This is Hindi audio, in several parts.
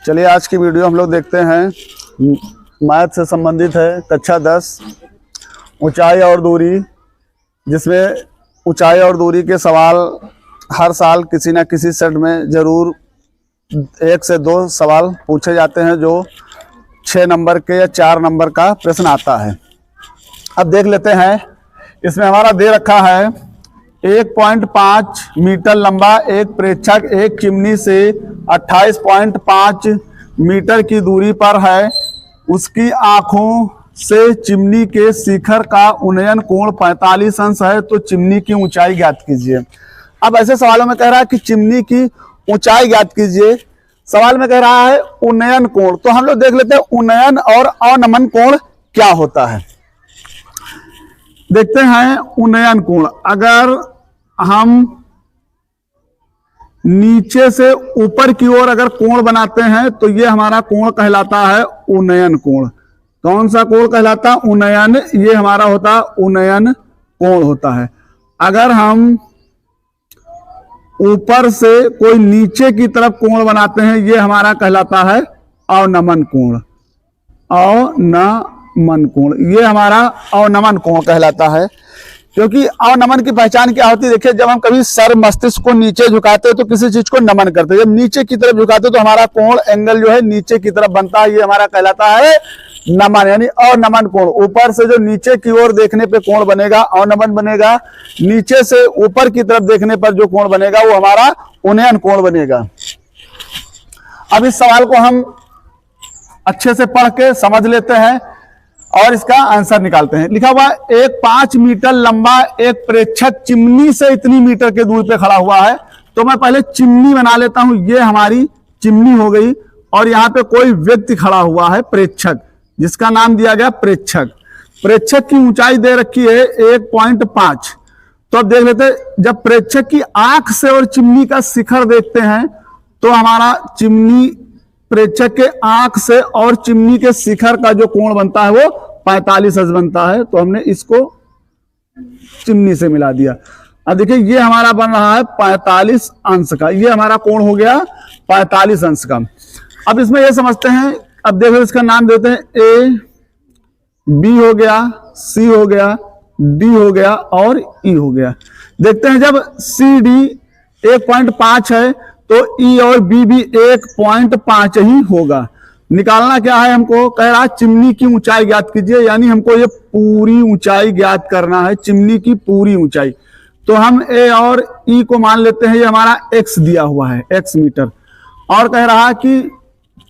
चलिए आज की वीडियो हम लोग देखते हैं, मैथ से संबंधित है। कक्षा 10 ऊंचाई और दूरी, जिसमें ऊंचाई और दूरी के सवाल हर साल किसी न किसी सेट में ज़रूर 1 से 2 सवाल पूछे जाते हैं, जो 6 नंबर के या 4 नंबर का प्रश्न आता है। अब देख लेते हैं, इसमें हमारा दे रखा है 1.5 मीटर लंबा एक प्रेक्षक एक चिमनी से 28.5 मीटर की दूरी पर है। उसकी आंखों से चिमनी के शिखर का उन्नयन कोण 45 अंश है, तो चिमनी की ऊंचाई ज्ञात कीजिए। अब ऐसे सवालों में कह रहा है कि चिमनी की ऊंचाई ज्ञात कीजिए। सवाल में कह रहा है उन्नयन कोण, तो हम लोग देख लेते हैं उन्नयन और अवनमन कोण क्या होता है। देखते हैं उन्नयन कोण। अगर हम नीचे से ऊपर की ओर अगर कोण बनाते हैं तो ये हमारा कोण कहलाता है उन्नयन कोण। कौन सा कोण कहलाता है? उन्नयन। ये हमारा होता है उन्नयन कोण होता है। अगर हम ऊपर से कोई नीचे की तरफ कोण बनाते हैं, ये हमारा कहलाता है अवनमन कोण। अवनमन कोण, ये हमारा अवनमन कोण कहलाता है। क्योंकि अवनमन की पहचान क्या होती है? देखिए, जब हम कभी सर मस्तिष्क को नीचे झुकाते हैं तो किसी चीज को नमन करते हैं। जब नीचे की तरफ झुकाते हैं तो हमारा कोण एंगल जो है नीचे की तरफ बनता है, ये हमारा कहलाता है नमन, यानी अवनमन कोण। ऊपर से जो नीचे की ओर देखने पे कोण बनेगा अवनमन बनेगा, नीचे से ऊपर की तरफ देखने पर जो कोण बनेगा वो हमारा उन्नयन कोण बनेगा। अब इस सवाल को हम अच्छे से पढ़ के समझ लेते हैं और इसका आंसर निकालते हैं। लिखा हुआ एक 5 मीटर लंबा एक प्रेक्षक चिमनी से इतनी मीटर के दूरी पे खड़ा हुआ है। तो मैं पहले चिमनी बना लेता हूं, ये हमारी चिमनी हो गई और यहां पे कोई व्यक्ति खड़ा हुआ है प्रेक्षक, जिसका नाम दिया गया प्रेक्षक। प्रेक्षक की ऊंचाई दे रखी है 1.5। तो अब देख लेते हैं, जब प्रेक्षक की आंख से और चिमनी का शिखर देखते हैं तो हमारा चिमनी प्रेक्षक के आंख से और चिमनी के शिखर का जो कोण बनता है वो 45 अंश बनता है। तो हमने इसको चिमनी से मिला दिया। अब देखिए, ये हमारा बन रहा है 45 अंश का, ये हमारा कोण हो गया 45 अंश का। अब इसमें ये समझते हैं, अब देखो इसका नाम देते हैं ए, बी हो गया, सी हो गया, डी हो गया और ई हो गया। देखते हैं, जब सी डी 1.5 है तो ई और बी भी 1.5 ही होगा। निकालना क्या है हमको? कह रहा है चिमनी की ऊंचाई ज्ञात कीजिए, यानी हमको ये पूरी ऊंचाई ज्ञात करना है, चिमनी की पूरी ऊंचाई। तो हम ए और ई को मान लेते हैं, ये हमारा एक्स दिया हुआ है, एक्स मीटर। और कह रहा है कि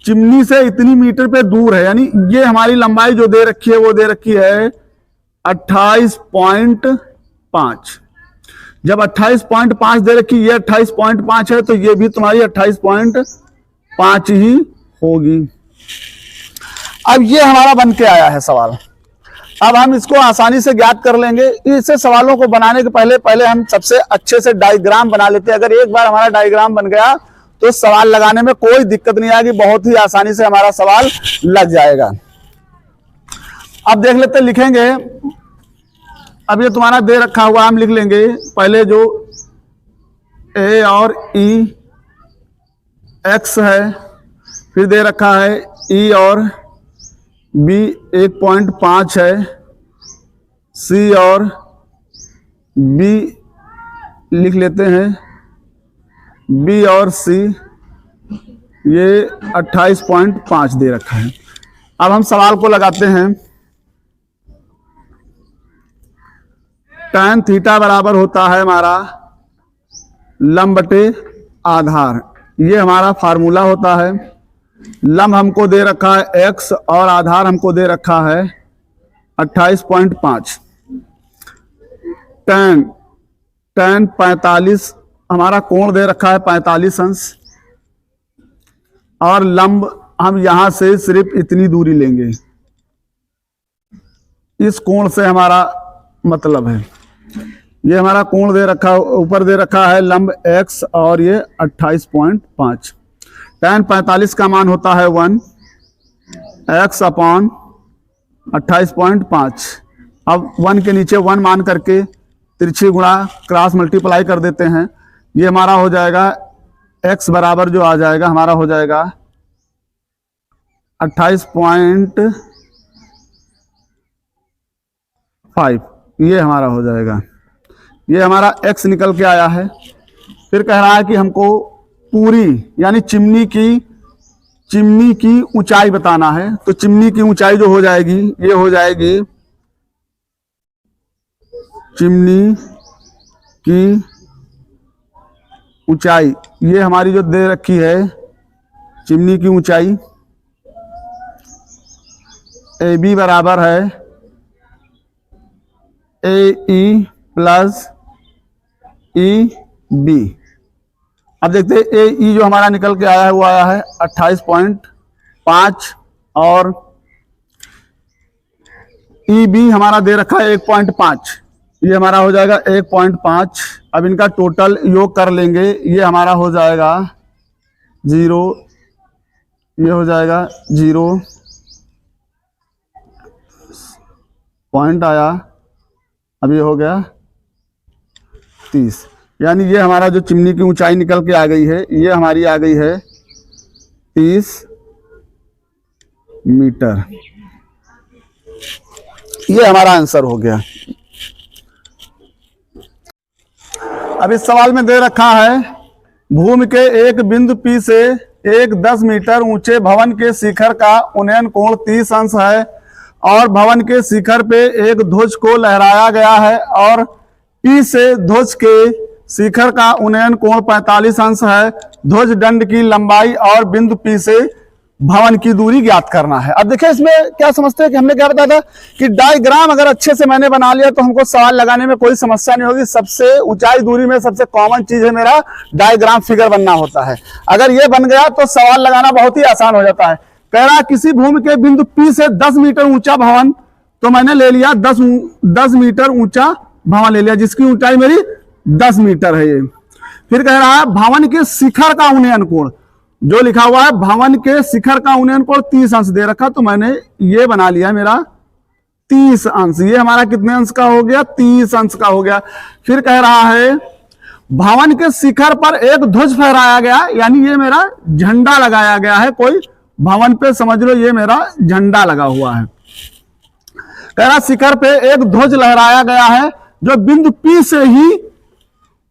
चिमनी से इतनी मीटर पे दूर है, यानी ये हमारी लंबाई जो दे रखी है वो दे रखी है 28.5। जब 28.5 दे रखी, ये 28.5 है, तो ये भी तुम्हारी 28.5 ही होगी। अब ये हमारा बन के आया है सवाल। अब हम इसको आसानी से ज्ञात कर लेंगे। इसे सवालों को बनाने के पहले हम सबसे अच्छे से डायग्राम बना लेते हैं। अगर एक बार हमारा डायग्राम बन गया तो सवाल लगाने में कोई दिक्कत नहीं आएगी, बहुत ही आसानी से हमारा सवाल लग जाएगा। अब देख लेते हैं, लिखेंगे। अब ये तुम्हारा दे रखा हुआ, हम लिख लेंगे पहले जो ए और ई एक्स है, फिर दे रखा है ई और बी 1.5 है, सी और बी लिख लेते हैं, बी और सी ये 28.5 दे रखा है। अब हम सवाल को लगाते हैं। tan थीटा बराबर होता है हमारा लंब बटे आधार, ये हमारा फार्मूला होता है। लंब हमको दे रखा है x और आधार हमको दे रखा है 28.5। tan 45 हमारा कोण दे रखा है 45 अंश, और लंब हम यहां से सिर्फ इतनी दूरी लेंगे, इस कोण से हमारा मतलब है। ये हमारा कोण दे रखा, ऊपर दे रखा है लंब x और ये 28.5। tan 45 का मान होता है 1 x अपॉन 28.5। अब 1 के नीचे 1 मान करके तिरछी गुणा क्रॉस मल्टीप्लाई कर देते हैं। ये हमारा हो जाएगा x बराबर जो आ जाएगा हमारा हो जाएगा 28.5 ये हमारा हो जाएगा। ये हमारा x निकल के आया है। फिर कह रहा है कि हमको पूरी यानी चिमनी की ऊंचाई बताना है। तो चिमनी की ऊंचाई जो हो जाएगी ये हो जाएगी चिमनी की ऊंचाई, ये हमारी जो दे रखी है चिमनी की ऊंचाई AB बराबर है AE प्लस EB। अब देखते हैं AE जो हमारा निकल के आया है वो आया है 28.5 और EB हमारा दे रखा है 1.5, ये हमारा हो जाएगा 1.5। अब इनका टोटल योग कर लेंगे, ये हमारा हो जाएगा 0, ये हो जाएगा 0 पॉइंट आया, अब ये हो गया 30। यानी ये हमारा जो चिमनी की ऊंचाई निकल के आ गई है ये हमारी आ गई है 30 मीटर। ये हमारा आंसर हो गया। अब इस सवाल में दे रखा है भूमि के एक बिंदु P से एक 10 मीटर ऊंचे भवन के शिखर का उन्नयन कोण 30 अंश है और भवन के शिखर पे एक ध्वज को लहराया गया है और P से ध्वज के शिखर का उन्नयन कोण 45 अंश है। ध्वज दंड की लंबाई और बिंदु P से भवन की दूरी ज्ञात करना है। अब देखिए इसमें क्या समझते हैं कि हमने क्या बताया था कि डायग्राम अगर अच्छे से मैंने बना लिया तो हमको सवाल लगाने में कोई समस्या नहीं होगी। सबसे ऊंचाई दूरी में सबसे कॉमन चीज है मेरा डायग्राम फिगर बनना होता है। अगर ये बन गया तो सवाल लगाना बहुत ही आसान हो जाता है। कह रहा किसी भूमि के बिंदु P से 10 मीटर ऊंचा भवन, तो मैंने ले लिया 10 मीटर ऊंचा भवन ले लिया जिसकी ऊंचाई मेरी 10 मीटर है ये। फिर कह रहा है भवन के शिखर का उन्नयन कोण, जो लिखा हुआ है भवन के शिखर का उन्नयन कोण 30 अंश दे रखा, तो मैंने ये बना लिया मेरा 30 अंश। ये हमारा कितने अंश का हो गया? 30 अंश का हो गया। फिर कह रहा है भवन के शिखर पर एक ध्वज फहराया गया, यानी ये मेरा झंडा लगाया गया है। कोई भवन पे समझ लो ये मेरा झंडा लगा हुआ है। कह रहा शिखर पे एक ध्वज लहराया गया है जो बिंदु P से ही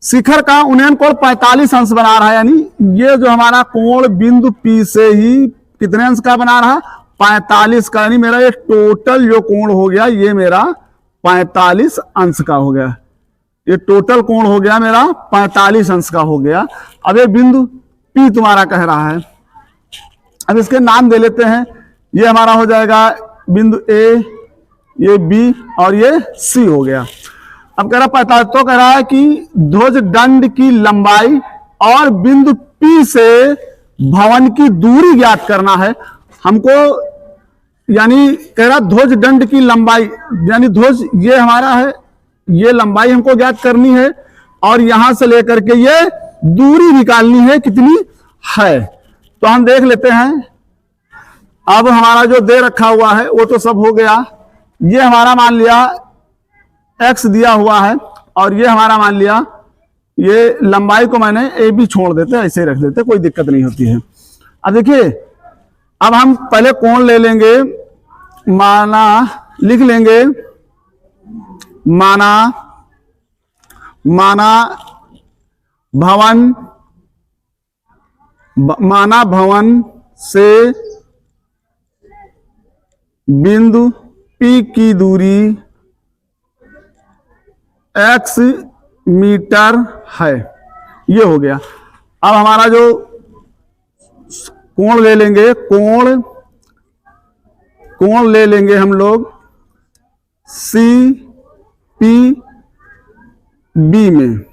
शिखर का उन्नयन कोण 45 अंश बना रहा है। यानी ये जो हमारा कोण बिंदु P से ही कितने अंश का बना रहा? 45 का। यानी मेरा ये टोटल जो कोण हो गया ये मेरा 45 अंश का हो गया। ये टोटल कोण हो गया मेरा 45 अंश का हो गया। अब ये बिंदु P तुम्हारा कह रहा है, अब इसके नाम दे लेते हैं। ये हमारा हो जाएगा बिंदु A, ये B और ये C हो गया। अब कह रहा तो कह रहा है कि ध्वज दंड की लंबाई और बिंदु P से भवन की दूरी ज्ञात करना है हमको। यानी कह रहा ध्वज दंड की लंबाई, यानी ध्वज ये हमारा है, ये लंबाई हमको ज्ञात करनी है और यहां से लेकर के ये दूरी निकालनी है कितनी है। तो हम देख लेते हैं। अब हमारा जो दे रखा हुआ है वो तो सब हो गया। ये हमारा मान लिया x दिया हुआ है और ये हमारा मान लिया, ये लंबाई को मैंने AB छोड़ देते, ऐसे ही रख देते, कोई दिक्कत नहीं होती है। अब देखिए अब हम पहले कोण ले लेंगे, माना लिख लेंगे, माना भवन से बिंदु P की दूरी x मीटर है। ये हो गया। अब हमारा जो कोण ले लेंगे, कोण ले लेंगे हम लोग CPB में।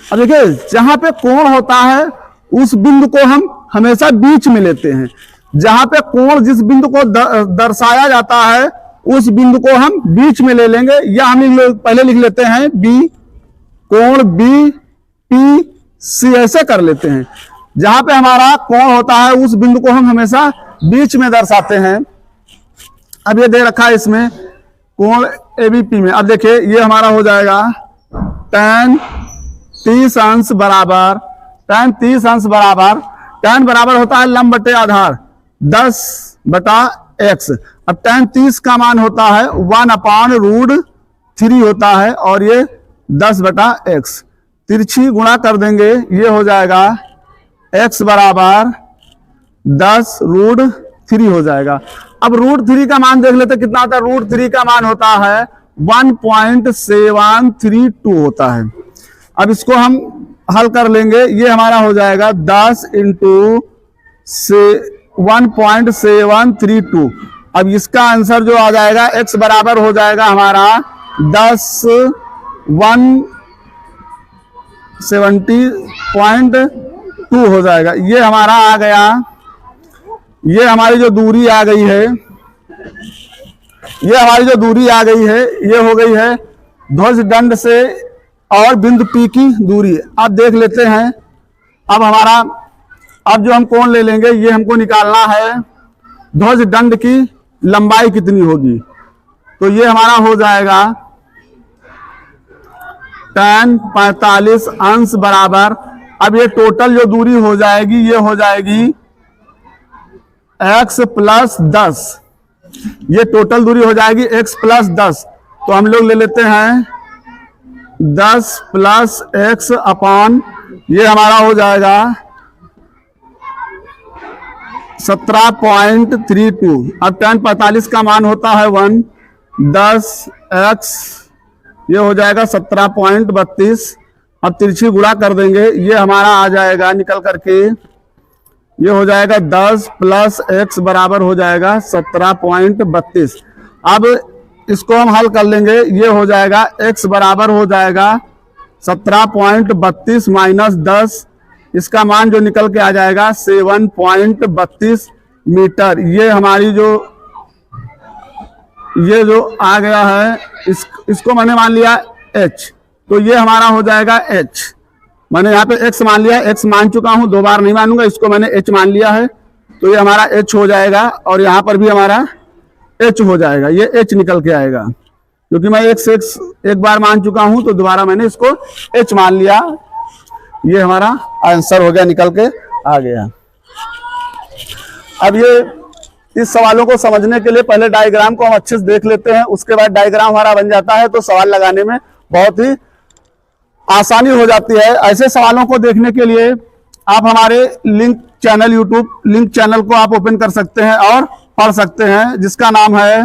अब देखिए जहां पे कोण होता है उस बिंदु को हम हमेशा बीच में लेते हैं। जहां पे कोण जिस बिंदु को दर्शाया जाता है उस बिंदु को हम बीच में ले लेंगे। या हम पहले लिख लेते हैं B, कोण BPC ऐसे कर लेते हैं। जहां पे हमारा कोण होता है उस बिंदु को हम हमेशा बीच में दर्शाते हैं। अब ये दे रखा है इसमें कोण ABP में। अब देखिए ये हमारा हो जाएगा tan 30 अंश बराबर, tan 30 अंश बराबर, tan बराबर होता है लंब बटे आधार, 10/x। अब tan 30 का मान होता है 1/√3 होता है और ये 10/x। तिरछी गुणा कर देंगे, ये हो जाएगा x बराबर 10√3 हो जाएगा। अब √3 का मान देख लेते कितना होता है। √3 का मान होता है 1.732 होता है। अब इसको हम हल कर लेंगे, ये हमारा हो जाएगा 10 × 1.732। अब इसका आंसर जो आ जाएगा x बराबर हो जाएगा हमारा 170.2 हो जाएगा। ये हमारा आ गया। ये हमारी जो दूरी आ गई है, ये हमारी जो दूरी आ गई है, ये हो गई है ध्वज दंड से और बिंदु P की दूरी। अब देख लेते हैं, अब जो हम कोण ले लेंगे, ये हमको निकालना है ध्वज दंड की लंबाई कितनी होगी। तो ये हमारा हो जाएगा tan 45 अंश बराबर, अब ये टोटल जो दूरी हो जाएगी, ये हो जाएगी x + 10। ये टोटल दूरी हो जाएगी x + 10। तो हम लोग ले लेते हैं 10 + x अपॉन, ये हमारा हो जाएगा 17.32। अब tan 45 का मान होता है 1, 10x, ये हो जाएगा 17.32। अब तिरछी गुणा कर देंगे, ये हमारा आ जाएगा निकल करके, ये हो जाएगा 10 + x बराबर हो जाएगा 17.32। अब इसको हम हल कर लेंगे, ये हो जाएगा x बराबर हो जाएगा 17.32 - 10, इसका मान जो निकल के आ जाएगा 7.32 मीटर। ये हमारी ये जो आ गया है, इसको मैंने मान लिया h, तो ये हमारा हो जाएगा h। मैंने यहाँ पे x मान लिया, x मान चुका हूं, 2 बार नहीं मानूंगा, इसको मैंने h मान लिया है, तो ये हमारा h हो जाएगा और यहाँ पर भी हमारा h हो जाएगा। ये h निकल के आएगा, क्योंकि मैं x एक बार मान चुका हूं, तो दोबारा मैंने इसको h मान लिया। ये हमारा आंसर हो गया, निकल के आ गया। अब ये इस सवालों को समझने के लिए पहले डायग्राम को हम अच्छे से देख लेते हैं, उसके बाद डायग्राम हमारा बन जाता है, तो सवाल लगाने में बहुत ही आसानी हो जाती है। ऐसे सवालों को देखने के लिए आप हमारे यूट्यूब लिंक चैनल को आप ओपन कर सकते हैं और पढ़ सकते हैं, जिसका नाम है,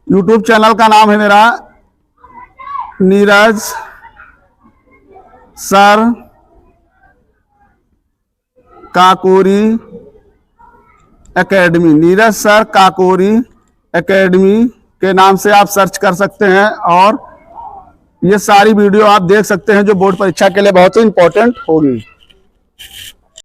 यूट्यूब चैनल का नाम है मेरा Neeraj sir Kakori academy. Neeraj sir Kakori academy के नाम से आप सर्च कर सकते हैं और ये सारी वीडियो आप देख सकते हैं, जो बोर्ड परीक्षा के लिए बहुत ही इंपॉर्टेंट होगी।